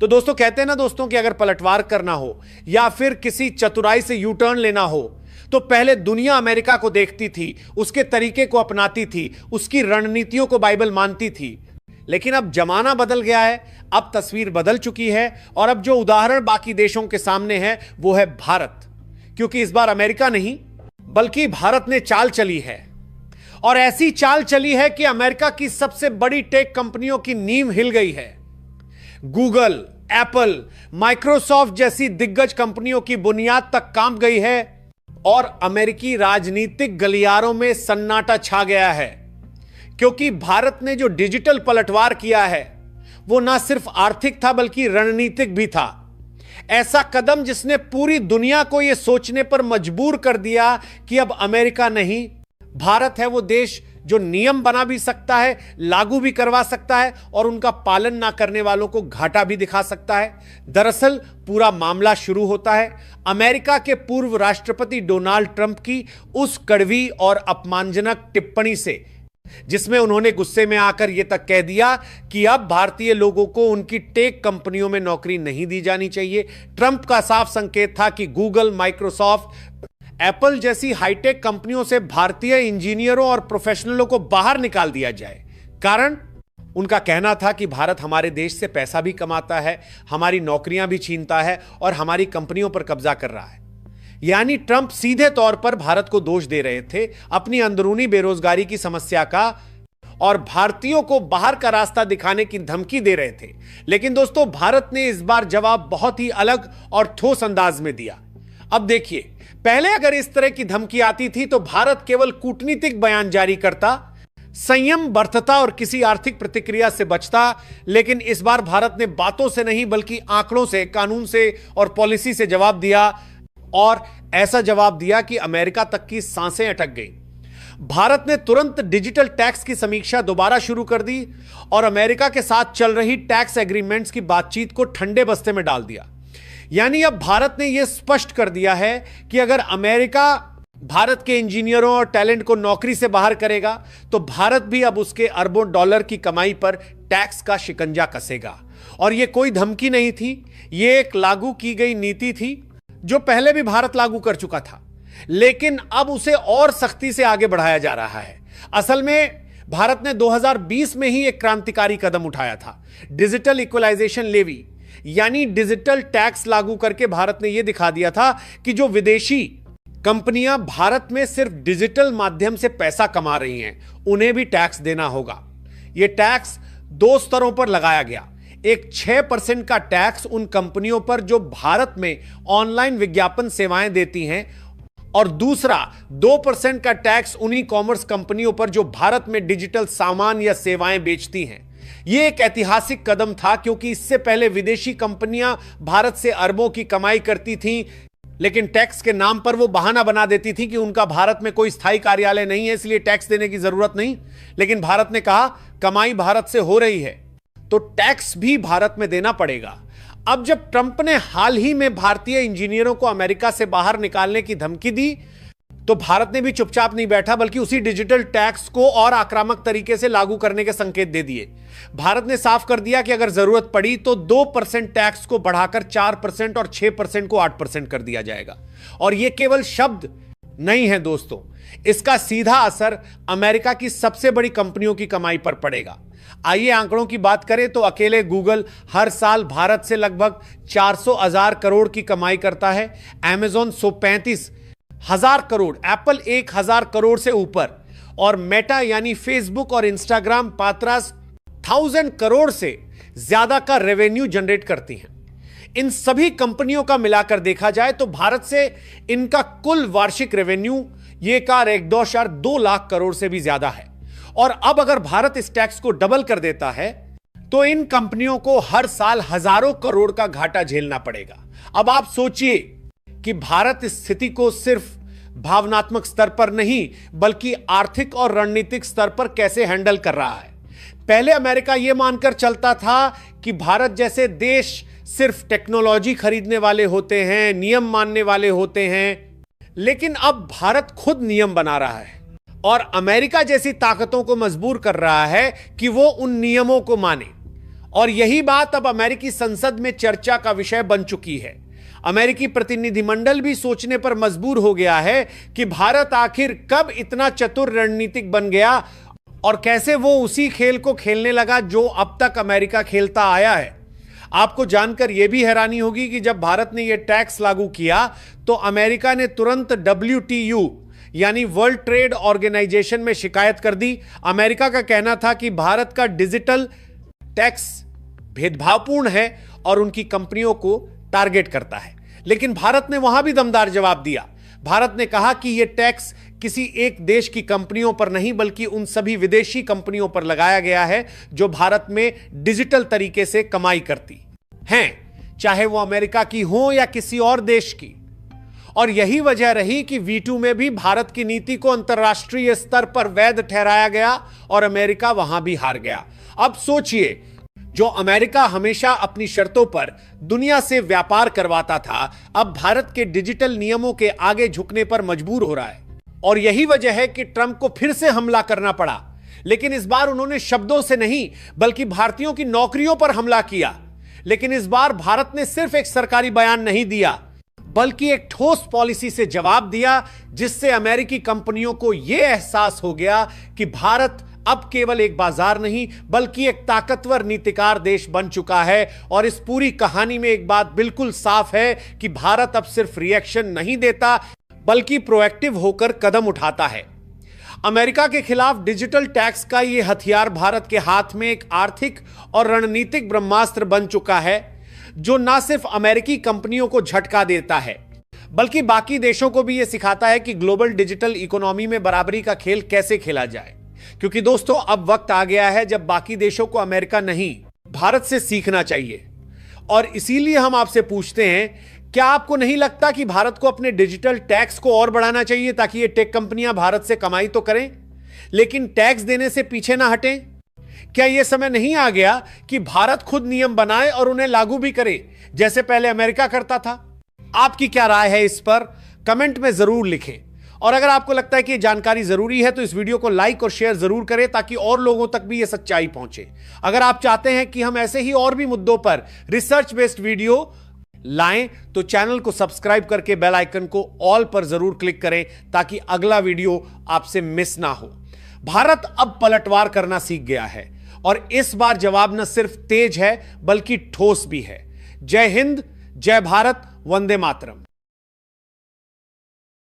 तो दोस्तों कहते हैं ना दोस्तों कि अगर पलटवार करना हो या फिर किसी चतुराई से यू टर्न लेना हो तो पहले दुनिया अमेरिका को देखती थी, उसके तरीके को अपनाती थी, उसकी रणनीतियों को बाइबल मानती थी। लेकिन अब जमाना बदल गया है, अब तस्वीर बदल चुकी है और अब जो उदाहरण बाकी देशों के सामने है वो है भारत। क्योंकि इस बार अमेरिका नहीं बल्कि भारत ने चाल चली है, और ऐसी चाल चली है कि अमेरिका की सबसे बड़ी टेक कंपनियों की नींव हिल गई है। गूगल, एप्पल, माइक्रोसॉफ्ट जैसी दिग्गज कंपनियों की बुनियाद तक कांप गई है और अमेरिकी राजनीतिक गलियारों में सन्नाटा छा गया है। क्योंकि भारत ने जो डिजिटल पलटवार किया है वो ना सिर्फ आर्थिक था बल्कि रणनीतिक भी था। ऐसा कदम जिसने पूरी दुनिया को यह सोचने पर मजबूर कर दिया कि अब अमेरिका नहीं, भारत है वो देश जो नियम बना भी सकता है, लागू भी करवा सकता है और उनका पालन ना करने वालों को घाटा भी दिखा सकता है। दरअसल पूरा मामला शुरू होता है अमेरिका के पूर्व राष्ट्रपति डोनाल्ड ट्रंप की उस कड़वी और अपमानजनक टिप्पणी से, जिसमें उन्होंने गुस्से में आकर यह तक कह दिया कि अब भारतीय लोगों को उनकी टेक कंपनियों में नौकरी नहीं दी जानी चाहिए। ट्रंप का साफ संकेत था कि गूगल, माइक्रोसॉफ्ट, एप्पल जैसी हाईटेक कंपनियों से भारतीय इंजीनियरों और प्रोफेशनलों को बाहर निकाल दिया जाए। कारण उनका कहना था कि भारत हमारे देश से पैसा भी कमाता है, हमारी नौकरियां भी छीनता है और हमारी कंपनियों पर कब्जा कर रहा है। यानी ट्रंप सीधे तौर पर भारत को दोष दे रहे थे अपनी अंदरूनी बेरोजगारी की समस्या का और भारतीयों को बाहर का रास्ता दिखाने की धमकी दे रहे थे। लेकिन दोस्तों भारत ने इस बार जवाब बहुत ही अलग और ठोस अंदाज में दिया। अब देखिए, पहले अगर इस तरह की धमकी आती थी तो भारत केवल कूटनीतिक बयान जारी करता, संयम बरतता और किसी आर्थिक प्रतिक्रिया से बचता। लेकिन इस बार भारत ने बातों से नहीं बल्कि आंकड़ों से, कानून से और पॉलिसी से जवाब दिया, और ऐसा जवाब दिया कि अमेरिका तक की सांसें अटक गई। भारत ने तुरंत डिजिटल टैक्स की समीक्षा दोबारा शुरू कर दी और अमेरिका के साथ चल रही टैक्स एग्रीमेंट्स की बातचीत को ठंडे बस्ते में डाल दिया। यानी अब भारत ने यह स्पष्ट कर दिया है कि अगर अमेरिका भारत के इंजीनियरों और टैलेंट को नौकरी से बाहर करेगा तो भारत भी अब उसके अरबों डॉलर की कमाई पर टैक्स का शिकंजा कसेगा। और यह कोई धमकी नहीं थी, यह एक लागू की गई नीति थी जो पहले भी भारत लागू कर चुका था, लेकिन अब उसे और सख्ती से आगे बढ़ाया जा रहा है। असल में भारत ने 2020 में ही एक क्रांतिकारी कदम उठाया था, डिजिटल इक्वलाइजेशन लेवी, यानी डिजिटल टैक्स लागू करके भारत ने यह दिखा दिया था कि जो विदेशी कंपनियां भारत में सिर्फ डिजिटल माध्यम से पैसा कमा रही हैं, उन्हें भी टैक्स देना होगा। यह टैक्स दो स्तरों पर लगाया गया। एक 6% का टैक्स उन कंपनियों पर जो भारत में ऑनलाइन विज्ञापन सेवाएं देती हैं, और दूसरा 2% का टैक्स उन्हीं कॉमर्स कंपनियों पर जो भारत में डिजिटल सामान या सेवाएं बेचती हैं। यह एक ऐतिहासिक कदम था क्योंकि इससे पहले विदेशी कंपनियां भारत से अरबों की कमाई करती थीं, लेकिन टैक्स के नाम पर वो बहाना बना देती थी कि उनका भारत में कोई स्थायी कार्यालय नहीं है, इसलिए टैक्स देने की जरूरत नहीं। लेकिन भारत ने कहा कमाई भारत से हो रही है तो टैक्स भी भारत में देना पड़ेगा। अब जब ट्रंप ने हाल ही में भारतीय इंजीनियरों को अमेरिका से बाहर निकालने की धमकी दी तो भारत ने भी चुपचाप नहीं बैठा बल्कि उसी डिजिटल टैक्स को और आक्रामक तरीके से लागू करने के संकेत दे दिए। भारत ने साफ कर दिया कि अगर जरूरत पड़ी तो 2% टैक्स को बढ़ाकर 4% और 6% को 8% कर दिया जाएगा। और यह केवल शब्द नहीं है दोस्तों, इसका सीधा असर अमेरिका की सबसे बड़ी कंपनियों की कमाई पर पड़ेगा। आइए आंकड़ों की बात करें तो अकेले गूगल हर साल भारत से लगभग 400,000 करोड़ की कमाई करता है, अमेज़न 135,000 करोड़, एप्पल 1,000 करोड़ से ऊपर, और मेटा यानी फेसबुक और इंस्टाग्राम 15,000 करोड़ से ज्यादा का रेवेन्यू जनरेट करती हैं। इन सभी कंपनियों का मिलाकर देखा जाए तो भारत से इनका कुल वार्षिक रेवेन्यू ये कार 1.2 लाख करोड़ से भी ज्यादा है। और अब अगर भारत इस टैक्स को डबल कर देता है तो इन कंपनियों को हर साल हजारों करोड़ का घाटा झेलना पड़ेगा। अब आप सोचिए कि भारत इस स्थिति को सिर्फ भावनात्मक स्तर पर नहीं बल्कि आर्थिक और रणनीतिक स्तर पर कैसे हैंडल कर रहा है। पहले अमेरिका यह मानकर चलता था कि भारत जैसे देश सिर्फ टेक्नोलॉजी खरीदने वाले होते हैं, नियम मानने वाले होते हैं, लेकिन अब भारत खुद नियम बना रहा है और अमेरिका जैसी ताकतों को मजबूर कर रहा है कि वो उन नियमों को माने। और यही बात अब अमेरिकी संसद में चर्चा का विषय बन चुकी है। अमेरिकी प्रतिनिधिमंडल भी सोचने पर मजबूर हो गया है कि भारत आखिर कब इतना चतुर रणनीतिक बन गया और कैसे वो उसी खेल को खेलने लगा जो अब तक अमेरिका खेलता आया है। आपको जानकर यह भी हैरानी होगी कि जब भारत ने यह टैक्स लागू किया तो अमेरिका ने तुरंत WTO यानी वर्ल्ड ट्रेड ऑर्गेनाइजेशन में शिकायत कर दी। अमेरिका का कहना था कि भारत का डिजिटल टैक्स भेदभावपूर्ण है और उनकी कंपनियों को टारगेट करता है। लेकिन भारत ने वहां भी दमदार जवाब दिया। भारत ने कहा कि यह टैक्स किसी एक देश की कंपनियों पर नहीं बल्कि उन सभी विदेशी कंपनियों पर लगाया गया है जो भारत में डिजिटल तरीके से कमाई करती हैं, चाहे वो अमेरिका की हो या किसी और देश की। और यही वजह रही कि V2 में भी भारत की नीति को अंतर्राष्ट्रीय स्तर पर वैध ठहराया गया और अमेरिका वहां भी हार गया। अब सोचिए, जो अमेरिका हमेशा अपनी शर्तों पर दुनिया से व्यापार करवाता था, अब भारत के डिजिटल नियमों के आगे झुकने पर मजबूर हो रहा है। और यही वजह है कि ट्रंप को फिर से हमला करना पड़ा। लेकिन इस बार उन्होंने शब्दों से नहीं बल्कि भारतीयों की नौकरियों पर हमला किया। लेकिन इस बार भारत ने सिर्फ एक सरकारी बयान नहीं दिया बल्कि एक ठोस पॉलिसी से जवाब दिया, जिससे अमेरिकी कंपनियों को यह एहसास हो गया कि भारत अब केवल एक बाजार नहीं बल्कि एक ताकतवर नीतिकार देश बन चुका है। और इस पूरी कहानी में एक बात बिल्कुल साफ है कि भारत अब सिर्फ रिएक्शन नहीं देता बल्कि प्रोएक्टिव होकर कदम उठाता है। अमेरिका के खिलाफ डिजिटल टैक्स का यह हथियार भारत के हाथ में एक आर्थिक और रणनीतिक ब्रह्मास्त्र बन चुका है, जो न सिर्फ अमेरिकी कंपनियों को झटका देता है बल्कि बाकी देशों को भी यह सिखाता है कि ग्लोबल डिजिटल इकोनॉमी में बराबरी का खेल कैसे खेला जाए। क्योंकि दोस्तों, अब वक्त आ गया है जब बाकी देशों को अमेरिका नहीं भारत से सीखना चाहिए। और इसीलिए हम आपसे पूछते हैं, क्या आपको नहीं लगता कि भारत को अपने डिजिटल टैक्स को और बढ़ाना चाहिए ताकि ये टेक कंपनियां भारत से कमाई तो करें लेकिन टैक्स देने से पीछे ना हटें? क्या यह समय नहीं आ गया कि भारत खुद नियम बनाए और उन्हें लागू भी करे जैसे पहले अमेरिका करता था? आपकी क्या राय है इस पर? कमेंट में जरूर लिखें। और अगर आपको लगता है कि यह जानकारी जरूरी है तो इस वीडियो को लाइक और शेयर जरूर करें ताकि और लोगों तक भी यह सच्चाई पहुंचे। अगर आप चाहते हैं कि हम ऐसे ही और भी मुद्दों पर रिसर्च बेस्ड वीडियो लाएं तो चैनल को सब्सक्राइब करके बेल आइकन को ऑल पर जरूर क्लिक करें ताकि अगला वीडियो आपसे मिस ना हो। भारत अब पलटवार करना सीख गया है और इस बार जवाब न सिर्फ तेज है बल्कि ठोस भी है। जय हिंद, जय भारत, वंदे मातरम।